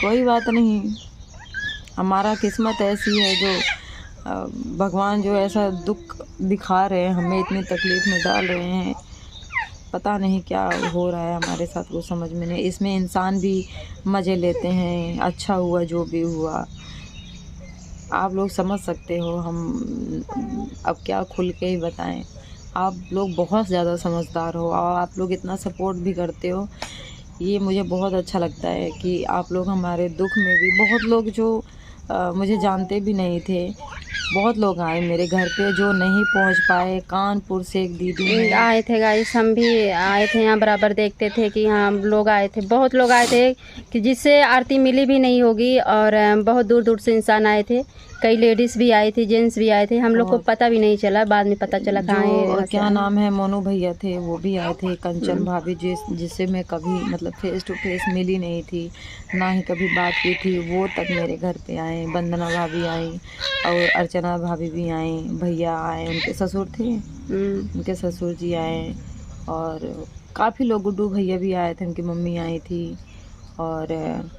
कोई बात नहीं, हमारा किस्मत ऐसी है जो भगवान जो ऐसा दुख दिखा रहे हैं, हमें इतनी तकलीफ़ में डाल रहे हैं, पता नहीं क्या हो रहा है हमारे साथ, वो समझ में नहीं। इसमें इंसान भी मज़े लेते हैं, अच्छा हुआ जो भी हुआ, आप लोग समझ सकते हो। हम अब क्या खुल के ही बताएं। आप लोग बहुत ज़्यादा समझदार हो और आप लोग इतना सपोर्ट भी करते हो, ये मुझे बहुत अच्छा लगता है कि आप लोग हमारे दुख में भी, बहुत लोग जो मुझे जानते भी नहीं थे, बहुत लोग आए मेरे घर पे जो नहीं पहुंच पाए। कानपुर से एक दीदी हैं, आए थे गाइस, हम भी आए थे यहाँ बराबर, देखते थे कि हाँ लोग आए थे, बहुत लोग आए थे कि जिससे आरती मिली भी नहीं होगी। और बहुत दूर दूर से इंसान आए थे, कई लेडीज़ भी आई थी, जेंट्स भी आए थे, हम लोग को और पता भी नहीं चला, बाद में पता चला कहाँ जो है। क्या नाम है, मोनू भैया थे, वो भी आए थे। कंचन भाभी जिससे मैं कभी मतलब फेस टू फेस मिली नहीं थी, ना ही कभी बात की थी, वो तक मेरे घर पे आए। वंदना भाभी आई और अर्चना भाभी भी आई, भैया आए, उनके ससुर थे, उनके ससुर जी आए, और काफ़ी लोग, गुड्डू भैया भी आए थे, उनकी मम्मी आई थी, और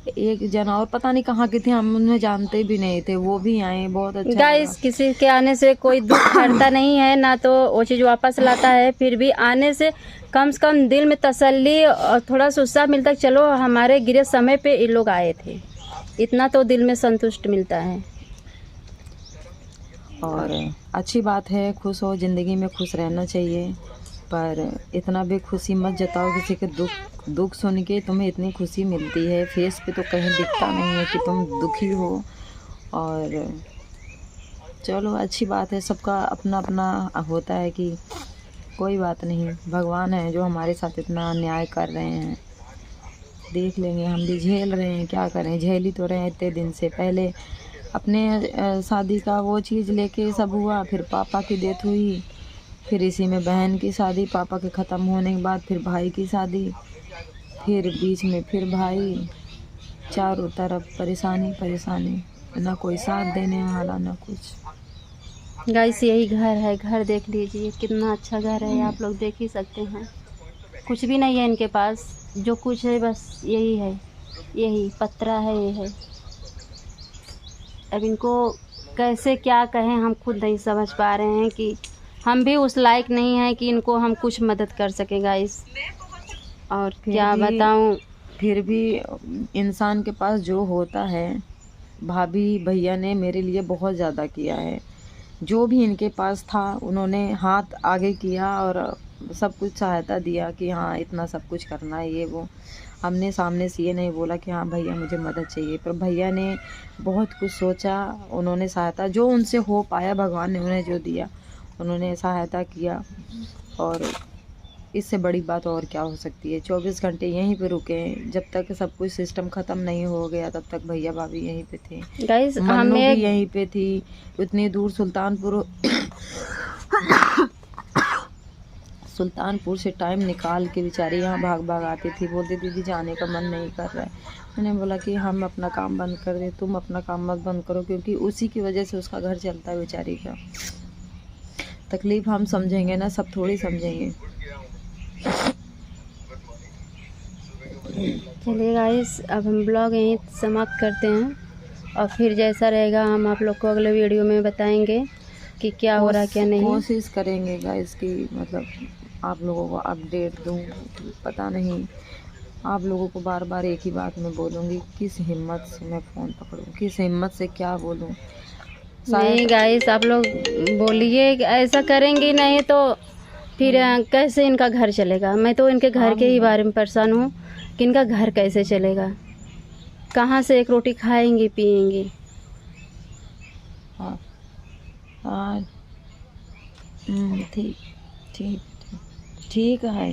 एक जना और पता नहीं कहाँ की थी, हम उन्हें जानते भी नहीं थे, वो भी आए। बहुत अच्छा गाइस, लगा। किसी के आने से कोई दुख हटता नहीं है, ना तो वो चीज़ वापस लाता है, फिर भी आने से कम दिल में तसल्ली और थोड़ा सा उत्साह मिलता है, चलो हमारे गिरे समय पे ये लोग आए थे, इतना तो दिल में संतुष्ट मिलता है। और अच्छी बात है, खुश हो, ज़िंदगी में खुश रहना चाहिए, पर इतना भी खुशी मत जताओ किसी के दुख सुन के तुम्हें इतनी खुशी मिलती है, फेस पे तो कहीं दिखता नहीं है कि तुम दुखी हो। और चलो अच्छी बात है, सबका अपना अपना होता है कि कोई बात नहीं, भगवान है जो हमारे साथ इतना अन्याय कर रहे हैं, देख लेंगे, हम भी झेल रहे हैं, क्या करें, झेल ही तो रहे हैं इतने दिन से। पहले अपने शादी का वो चीज़ लेके सब हुआ, फिर पापा की डेथ हुई, फिर इसी में बहन की शादी, पापा के ख़त्म होने के बाद फिर भाई की शादी, फिर बीच में फिर भाई, चारों तरफ परेशानी परेशानी, ना कोई साथ देने वाला ना कुछ। गाइस, यही घर है, घर देख लीजिए कितना अच्छा घर है, आप लोग देख ही सकते हैं। कुछ भी नहीं है इनके पास, जो कुछ है बस यही है, यही पत्रा है, ये है। अब इनको कैसे क्या कहें, हम खुद नहीं समझ पा रहे हैं कि हम भी उस लायक नहीं हैं कि इनको हम कुछ मदद कर सकें गाइस। और क्या बताऊं, फिर भी इंसान के पास जो होता है, भाभी भैया ने मेरे लिए बहुत ज़्यादा किया है, जो भी इनके पास था उन्होंने हाथ आगे किया और सब कुछ सहायता दिया कि हाँ इतना सब कुछ करना है, ये वो। हमने सामने से ये नहीं बोला कि हाँ भैया मुझे मदद चाहिए, पर भैया ने बहुत कुछ सोचा, उन्होंने सहायता जो उनसे हो पाया, भगवान ने उन्हें जो दिया उन्होंने सहायता किया। और इससे बड़ी बात और क्या हो सकती है। 24 घंटे यहीं पे रुके, जब तक सब कुछ सिस्टम ख़त्म नहीं हो गया तब तक भैया भाभी यहीं पे थे, गाइस मन्नू भी यहीं पे थी, इतनी दूर सुल्तानपुर से टाइम निकाल के बेचारी यहाँ भाग भाग आती थी, बोलती दीदी जाने का मन नहीं कर रहा है। मैंने बोला कि हम अपना काम बंद कर दें, तुम अपना काम मत बंद करो, क्योंकि उसी की वजह से उसका घर चलता है बेचारी का। तकलीफ़ हम समझेंगे ना, सब थोड़ी समझेंगे। चलिए गाइस, अब हम ब्लॉग यहीं समाप्त करते हैं और फिर जैसा रहेगा हम आप लोग को अगले वीडियो में बताएंगे कि क्या हो रहा है क्या नहीं। कोशिश करेंगे गाइस कि मतलब आप लोगों को अपडेट दूँ। पता नहीं, आप लोगों को बार बार एक ही बात मैं बोलूँगी, किस हिम्मत से मैं फ़ोन पकड़ूँ, किस हिम्मत से क्या बोलूँ। नहीं गाइस, आप लोग बोलिए, ऐसा करेंगे नहीं तो फिर कैसे इनका घर चलेगा। मैं तो इनके घर के ही बारे में परेशान हूँ कि इनका घर कैसे चलेगा, कहाँ से एक रोटी खाएंगे पिएंगे। हाँ हाँ, ठीक ठीक ठीक है,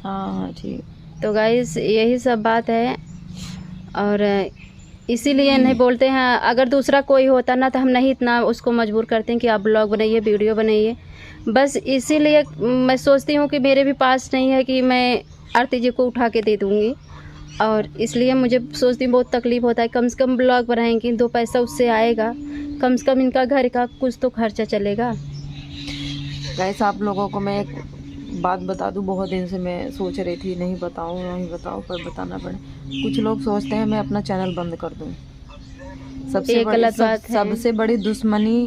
हाँ हाँ ठीक। तो गाइस यही सब बात है, और इसीलिए नहीं बोलते हैं। अगर दूसरा कोई होता ना तो हम नहीं इतना उसको मजबूर करते हैं कि आप ब्लॉग बनाइए, वीडियो बनाइए। बस इसीलिए मैं सोचती हूँ कि मेरे भी पास नहीं है कि मैं आरती जी को उठा के दे दूँगी, और इसलिए मुझे सोचती हूँ बहुत तकलीफ़ होता है। कम से कम ब्लॉग बनाएंगे, 2 पैसा उससे आएगा, कम से कम इनका घर का कुछ तो खर्चा चलेगा। गाइस आप लोगों को मैं बात बता दूँ, बहुत दिन से मैं सोच रही थी नहीं बताऊँ पर बताना पड़े। कुछ लोग सोचते हैं मैं अपना चैनल बंद कर दूँ। ये गलत बात है। सबसे बड़ी दुश्मनी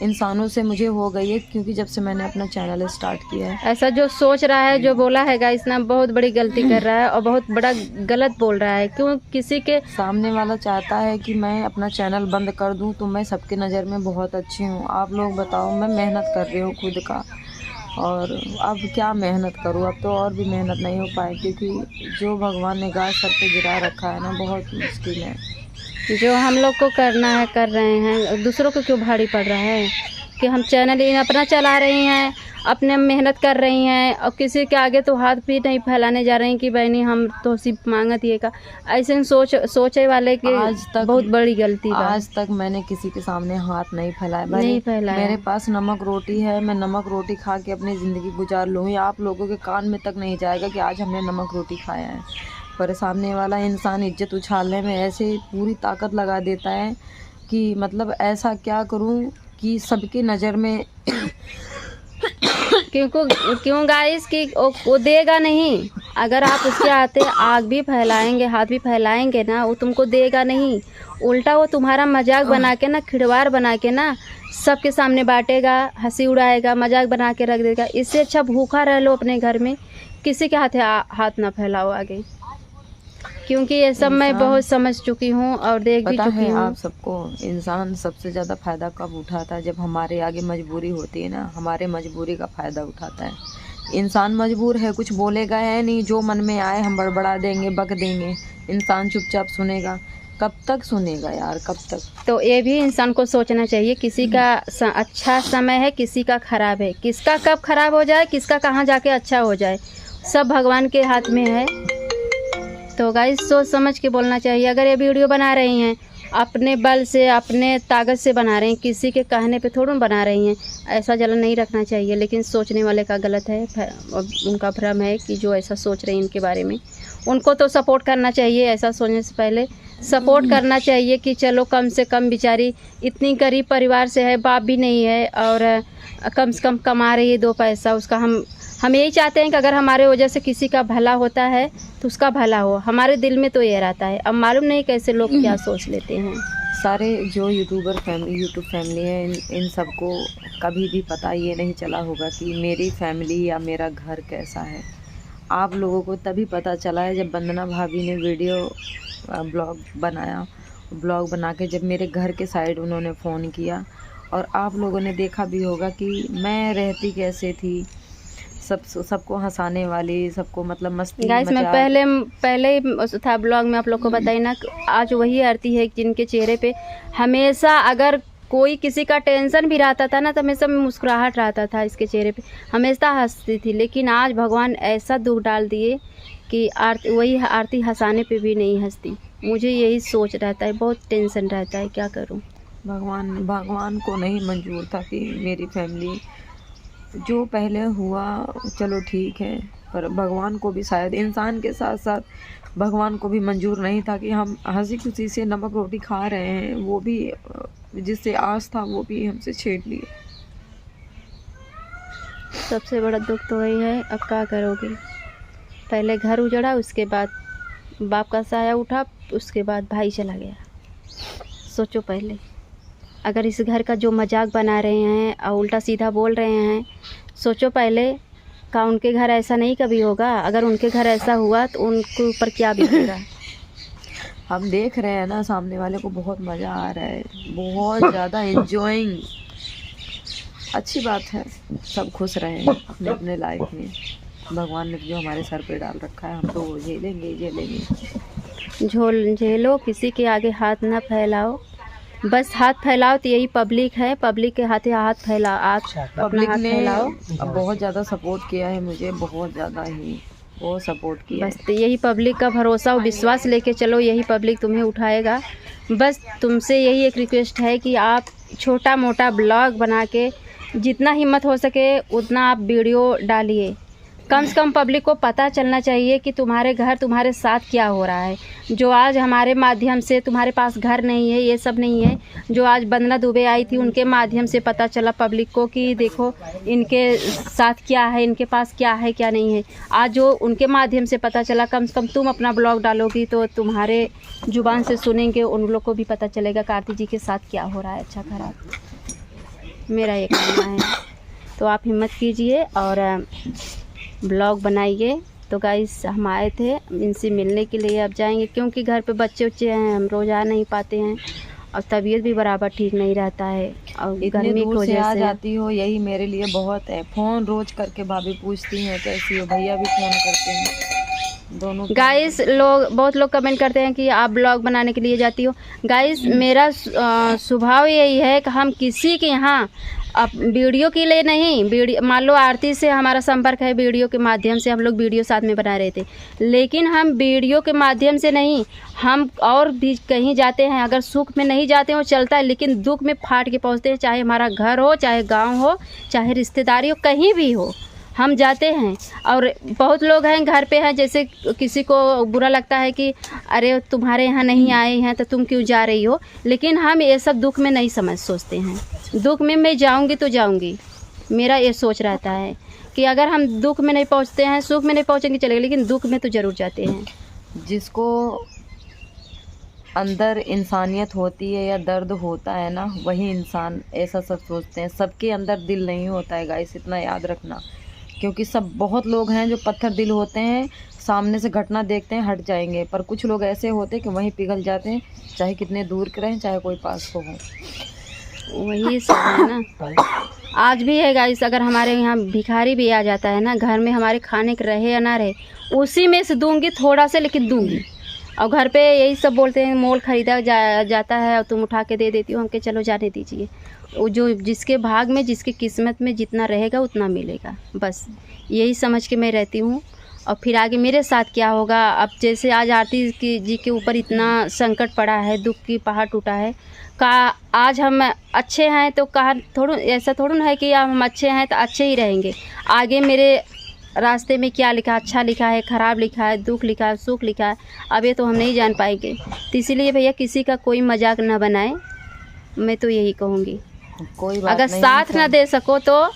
इंसानों से मुझे हो गई है, क्योंकि जब से मैंने अपना चैनल स्टार्ट किया है। ऐसा जो सोच रहा है, जो बोला है गाइस ना, बहुत बड़ी गलती कर रहा है और बहुत बड़ा गलत बोल रहा है। क्यों किसी के सामने वाला चाहता है कि मैं अपना चैनल बंद कर दूं, तो मैं सबके नज़र में बहुत अच्छी हूं। आप लोग बताओ, मैं मेहनत कर रही हूँ खुद का, और अब क्या मेहनत करूँ? अब तो और भी मेहनत नहीं हो पाए, क्योंकि जो भगवान ने गाज सर पे गिरा रखा है ना, बहुत मुश्किल है। जो हम लोग को करना है कर रहे हैं, दूसरों को क्यों भारी पड़ रहा है कि हम चैनल अपना चला रही हैं, अपने मेहनत कर रही हैं, और किसी के आगे तो हाथ भी नहीं फैलाने जा रहे हैं कि बहनी हम तो सिर्फ मांगत ये का। ऐसे सोचे वाले के आज तक बहुत बड़ी गलती बात। आज तक मैंने किसी के सामने हाथ नहीं फैलाया। नहीं फैलाया। मेरे पास नमक रोटी है, मैं नमक रोटी खा के अपनी ज़िंदगी गुजार लूँगी। आप लोगों के कान में तक नहीं जाएगा कि आज हमने नमक रोटी खाया है। पर सामने वाला इंसान इज्जत उछालने में ऐसे पूरी ताकत लगा देता है कि मतलब ऐसा क्या करूं कि सबकी नज़र में क्यों गाइस कि वो देगा नहीं। अगर आप उसके आते आग भी फैलाएंगे, हाथ भी फैलाएंगे ना, वो तुमको देगा नहीं। उल्टा वो तुम्हारा मजाक बना के ना, खिलवाड़ बना के ना, सबके सामने बांटेगा, हंसी उड़ाएगा, मजाक बना के रख देगा। इससे अच्छा भूखा रह लो अपने घर में, किसी के हाथ ना फैलाओ आगे। क्योंकि ये सब मैं बहुत समझ चुकी हूँ और देख भी चुकी हूँ। आप सबको इंसान सबसे ज़्यादा फ़ायदा कब उठाता है? जब हमारे आगे मजबूरी होती है ना, हमारे मजबूरी का फ़ायदा उठाता है। इंसान मजबूर है, कुछ बोलेगा है नहीं, जो मन में आए हम बड़बड़ा देंगे, बक देंगे। इंसान चुपचाप सुनेगा, कब तक सुनेगा यार, कब तक? तो ये भी इंसान को सोचना चाहिए, किसी का अच्छा समय है, किसी का ख़राब है। किसका कब ख़राब हो जाए, किसका कहाँ जाके अच्छा हो जाए, सब भगवान के हाथ में है। तो गाइस सोच समझ के बोलना चाहिए। अगर ये वीडियो बना रही हैं अपने बल से, अपने ताकत से बना रही हैं, किसी के कहने पे थोड़ा बना रही हैं, ऐसा जलन नहीं रखना चाहिए। लेकिन सोचने वाले का गलत है, उनका भ्रम है कि जो ऐसा सोच रहे हैं इनके बारे में, उनको तो सपोर्ट करना चाहिए। ऐसा सोचने से पहले सपोर्ट करना चाहिए कि चलो कम से कम बेचारी इतनी गरीब परिवार से है, बाप भी नहीं है, और कम से कम कमा रही है 2 पैसा। उसका हम यही चाहते हैं कि अगर हमारे वजह से किसी का भला होता है तो उसका भला हो, हमारे दिल में तो ये रहता है। अब मालूम नहीं कैसे लोग क्या सोच लेते हैं। सारे जो यूट्यूब फैमिली है, इन सबको कभी भी पता ये नहीं चला होगा कि मेरी फैमिली या मेरा घर कैसा है। आप लोगों को तभी पता चला है जब वंदना भाभी ने ब्लॉग बना के जब मेरे घर के साइड उन्होंने फ़ोन किया, और आप लोगों ने देखा भी होगा कि मैं रहती कैसे थी, सबको हंसाने वाली, सबको मतलब मस्ती। गाइस मैं पहले था ब्लॉग में आप लोग को बताई ना, आज वही आरती है जिनके चेहरे पे हमेशा, अगर कोई किसी का टेंशन भी रहता था ना, तो हमेशा मुस्कुराहट रहता था इसके चेहरे पे, हमेशा हंसती थी। लेकिन आज भगवान ऐसा दुख डाल दिए कि वही आरती हंसाने पे भी नहीं हंसती। मुझे यही सोच रहता है, बहुत टेंशन रहता है, क्या करूं। भगवान को नहीं मंजूर था कि मेरी फैमिली जो पहले हुआ, चलो ठीक है, पर भगवान को भी शायद इंसान के साथ साथ भगवान को भी मंजूर नहीं था कि हम हंसी खुशी से नमक रोटी खा रहे हैं, वो भी जिससे आस था वो भी हमसे छीन लिए। सबसे बड़ा दुख तो वही है। अब क्या करोगे, पहले घर उजड़ा, उसके बाद बाप का साया उठा, उसके बाद भाई चला गया। सोचो पहले, अगर इस घर का जो मजाक बना रहे हैं और उल्टा सीधा बोल रहे हैं, सोचो पहले का उनके घर ऐसा नहीं कभी होगा। अगर उनके घर ऐसा हुआ तो उनके ऊपर क्या बीतेगा। हम देख रहे हैं ना, सामने वाले को बहुत मज़ा आ रहा है, बहुत ज़्यादा एंजॉइंग। अच्छी बात है, सब खुश रहें अपने अपने लाइफ में। भगवान ने जो हमारे सर पे डाल रखा है, हम तो वो झेलेंगे। झेलो, किसी के आगे हाथ ना फैलाओ। बस हाथ फैलाओ तो यही पब्लिक है, पब्लिक के हाथ फैलाओ, आप अपना हाथ फैलाओ। बहुत ज़्यादा सपोर्ट किया है मुझे, बहुत ज़्यादा ही बहुत सपोर्ट किया। बस तो यही पब्लिक का भरोसा और विश्वास लेके चलो, यही पब्लिक तुम्हें उठाएगा। बस तुमसे यही एक रिक्वेस्ट है कि आप छोटा मोटा ब्लॉग बना के जितना हिम्मत हो सके उतना आप वीडियो डालिए, कम से कम पब्लिक को पता चलना चाहिए कि तुम्हारे घर तुम्हारे साथ क्या हो रहा है। जो आज हमारे माध्यम से, तुम्हारे पास घर नहीं है, ये सब नहीं है, जो आज वंदना दुबे आई थी उनके माध्यम से पता चला पब्लिक को कि देखो इनके साथ क्या है, इनके पास क्या है क्या नहीं है। आज जो उनके माध्यम से पता चला, कम से कम तुम अपना ब्लॉग डालोगी तो तुम्हारे जुबान से सुनेंगे, उन लोग को भी पता चलेगा कि आरती जी के साथ क्या हो रहा है, अच्छा खराब। मेरा ये कहना है, तो आप हिम्मत कीजिए और ब्लॉग बनाइए। तो गाइस हम आए थे इनसे मिलने के लिए, अब जाएंगे क्योंकि घर पे बच्चे उच्चे हैं, हम रोज़ आ नहीं पाते हैं और तबीयत भी बराबर ठीक नहीं रहता है और गर्मी की वजह से आ जाती हो, यही मेरे लिए बहुत है। फ़ोन रोज़ करके भाभी पूछती हैं कैसी हो, भैया भी फ़ोन करते हैं, दोनों। गाइस बहुत लोग कमेंट करते हैं कि आप ब्लॉग बनाने के लिए जाती हो। गाइस मेरा स्वभाव यही है कि हम किसी के यहाँ अब वीडियो के लिए नहीं, वीडियो मान लो आरती से हमारा संपर्क है, वीडियो के माध्यम से हम लोग वीडियो साथ में बना रहे थे, लेकिन हम वीडियो के माध्यम से नहीं, हम और भी कहीं जाते हैं, अगर सुख में नहीं जाते हो चलता है, लेकिन दुख में फाट के पहुंचते हैं, चाहे हमारा घर हो, चाहे गांव हो, चाहे रिश्तेदारी हो, कहीं भी हो हम जाते हैं। और बहुत लोग हैं घर पे हैं, जैसे किसी को बुरा लगता है कि अरे तुम्हारे यहाँ नहीं आए हैं तो तुम क्यों जा रही हो, लेकिन हम ये सब दुख में नहीं सोचते हैं। दुख में मैं जाऊंगी तो जाऊंगी, मेरा ये सोच रहता है कि अगर हम दुख में नहीं पहुँचते हैं, सुख में नहीं पहुँचेंगे चलेगा, लेकिन दुख में तो ज़रूर जाते हैं। जिसको अंदर इंसानियत होती है या दर्द होता है ना, वही इंसान ऐसा सब सोचते हैं। सबके अंदर दिल नहीं होता है गाइस, इतना याद रखना, क्योंकि बहुत लोग हैं जो पत्थर दिल होते हैं, सामने से घटना देखते हैं हट जाएंगे, पर कुछ लोग ऐसे होते हैं कि वहीं पिघल जाते हैं, चाहे कितने दूर के रहें, चाहे कोई पास को हो। वही सब है ना, आज भी है गाइस। अगर हमारे यहाँ भिखारी भी आ जाता है ना, घर में हमारे खाने के रहे या ना रहे, उसी में से दूंगी थोड़ा सा, लेकिन दूंगी। और घर पे यही सब बोलते हैं मोल खरीदा जाता है और तुम उठा के दे देती हो, हमके चलो जाने दीजिए। वो जो जिसके भाग में, जिसकी किस्मत में जितना रहेगा उतना मिलेगा, बस यही समझ के मैं रहती हूँ। और फिर आगे मेरे साथ क्या होगा, अब जैसे आज आरती जी के ऊपर इतना संकट पड़ा है, दुख की पहाड़ टूटा है, का आज हम अच्छे हैं तो कहा थोड़ा ऐसा थोड़ा ना है कि हम अच्छे हैं तो अच्छे ही रहेंगे। आगे मेरे रास्ते में क्या लिखा, अच्छा लिखा है, ख़राब लिखा है, दुख लिखा है, सुख लिखा है, अब ये तो हम नहीं जान पाएंगे। तो इसीलिए भैया किसी का कोई मजाक ना बनाए, मैं तो यही कहूँगी। कोई बात अगर नहीं, साथ ना दे सको तो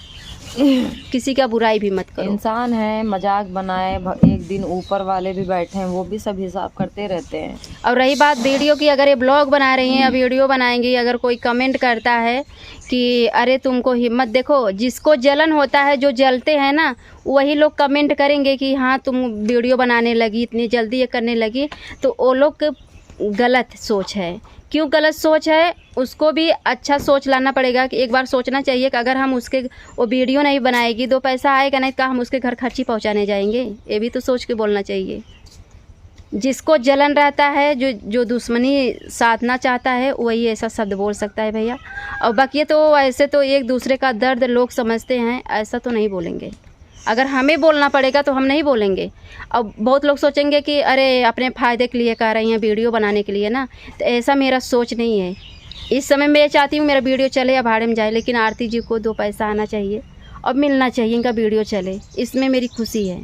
किसी का बुराई भी मत करो। इंसान है, मजाक बनाए, एक दिन ऊपर वाले भी बैठे हैं, वो भी सब हिसाब करते रहते हैं। और रही बात वीडियो की, अगर ये ब्लॉग बना रही हैं या वीडियो बनाएंगी, अगर कोई कमेंट करता है कि अरे तुमको हिम्मत, देखो जिसको जलन होता है, जो जलते हैं ना, वही लोग कमेंट करेंगे कि हाँ तुम वीडियो बनाने लगी, इतनी जल्दी ये करने लगी, तो वो लोग गलत सोच है। क्यों गलत सोच है, उसको भी अच्छा सोच लाना पड़ेगा कि एक बार सोचना चाहिए कि अगर हम उसके वो वीडियो नहीं बनाएगी, 2 पैसा आएगा नहीं, तो हम उसके घर खर्ची पहुंचाने जाएंगे, ये भी तो सोच के बोलना चाहिए। जिसको जलन रहता है, जो दुश्मनी साधना चाहता है, वही ऐसा शब्द बोल सकता है भैया। और बाकी तो ऐसे तो एक दूसरे का दर्द लोग समझते हैं, ऐसा तो नहीं बोलेंगे। अगर हमें बोलना पड़ेगा तो हम नहीं बोलेंगे। अब बहुत लोग सोचेंगे कि अरे अपने फ़ायदे के लिए कर रही हैं, वीडियो बनाने के लिए ना, तो ऐसा मेरा सोच नहीं है। इस समय मैं चाहती हूँ मेरा वीडियो चले या भाड़े में जाए, लेकिन आरती जी को 2 पैसा आना चाहिए और मिलना चाहिए, इनका वीडियो चले, इसमें मेरी खुशी है।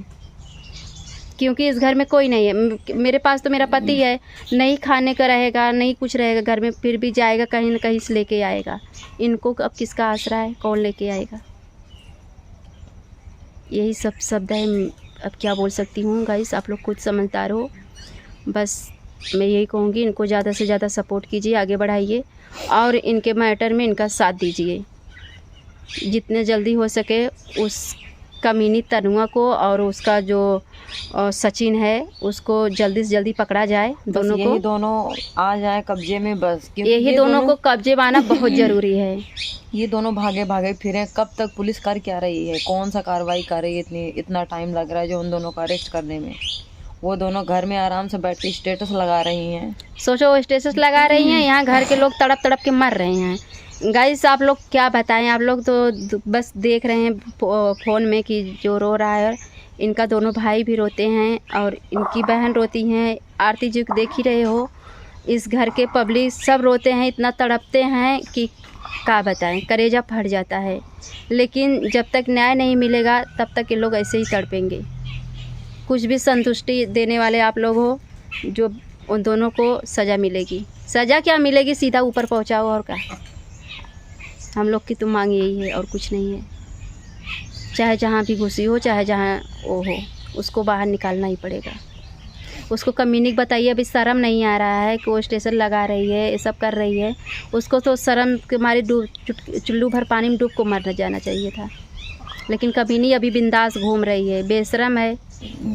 क्योंकि इस घर में कोई नहीं है, मेरे पास तो मेरा पति है, नहीं खाने का रहेगा, नहीं कुछ रहेगा घर में, फिर भी जाएगा कहीं ना कहीं से लेके आएगा। इनको अब किसका आसरा है, कौन लेके आएगा? यही सब शब्द है, अब क्या बोल सकती हूँ गाइस, आप लोग खुद समझदार हो। बस मैं यही कहूँगी, इनको ज़्यादा से ज़्यादा सपोर्ट कीजिए, आगे बढ़ाइए और इनके मैटर में इनका साथ दीजिए। जितने जल्दी हो सके उस कमीनी तनुआ को और उसका जो सचिन है उसको जल्दी से जल्दी पकड़ा जाए। दोनों को, दोनों आ जाए कब्जे में, बस यही दोनों को कब्जे में आना बहुत ज़रूरी है। ये दोनों भागे भागे फिरें, कब तक पुलिस कर क्या रही है, कौन सा कार्रवाई कर रही है, इतना टाइम लग रहा है जो उन दोनों को अरेस्ट करने में। वो दोनों घर में आराम से बैठ के स्टेटस लगा रही हैं। सोचो वो स्टेटस लगा रही हैं, यहाँ घर के लोग तड़प तड़प के मर रहे हैं। गाइस आप लोग क्या बताएं, आप लोग तो बस देख रहे हैं फ़ोन में कि जो रो रहा है, इनका दोनों भाई भी रोते हैं और इनकी बहन रोती हैं। आरती जी को देख ही रहे हो, इस घर के पब्लिक सब रोते हैं, इतना तड़पते हैं कि क्या बताएं, कलेजा फट जाता है। लेकिन जब तक न्याय नहीं मिलेगा तब तक ये लोग ऐसे ही तड़पेंगे। कुछ भी संतुष्टि देने वाले आप लोग हो, जो उन दोनों को सज़ा मिलेगी। सज़ा क्या मिलेगी, सीधा ऊपर पहुंचाओ, और क्या। हम लोग की तो मांग यही है और कुछ नहीं है। चाहे जहाँ भी घुसी हो, चाहे जहाँ वो हो, उसको बाहर निकालना ही पड़ेगा। उसको कमीनिक बताइए, अभी शर्म नहीं आ रहा है कि वो स्टेशन लगा रही है, ये सब कर रही है। उसको तो शर्म के मारे चुल्लू भर पानी में डूब को मर जाना चाहिए था। लेकिन कमीनी अभी बिंदास घूम रही है, बेशरम है,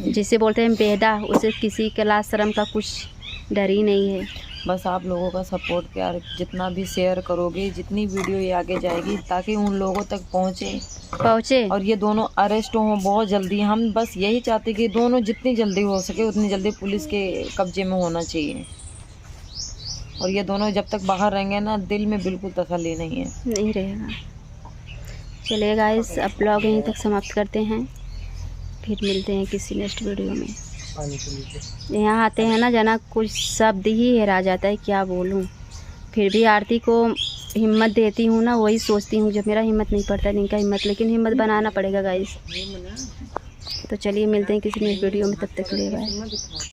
जिसे बोलते हैं बेहदा। उसे किसी के लाज शर्म का कुछ डर ही नहीं है। बस आप लोगों का सपोर्ट प्यार जितना भी शेयर करोगे, जितनी वीडियो ये आगे जाएगी, ताकि उन लोगों तक पहुँचे और ये दोनों अरेस्ट हों बहुत जल्दी। हम बस यही चाहते कि दोनों जितनी जल्दी हो सके उतनी जल्दी पुलिस के कब्जे में होना चाहिए। और ये दोनों जब तक बाहर रहेंगे ना, दिल में बिल्कुल तसल्ली नहीं रहेगा। चलिए गाइस, अब ब्लॉग यहीं तक समाप्त करते हैं, फिर मिलते हैं किसी नेक्स्ट वीडियो में। यहाँ आते हैं ना जना, कुछ शब्द ही हेरा जाता है, क्या बोलूँ। फिर भी आरती को हिम्मत देती हूँ ना, वही सोचती हूँ, जब मेरा हिम्मत नहीं पड़ता है इनका हिम्मत, लेकिन हिम्मत बनाना पड़ेगा गाइस। तो चलिए मिलते हैं किसी नेक्स्ट वीडियो में, तब तक के लिए बाय।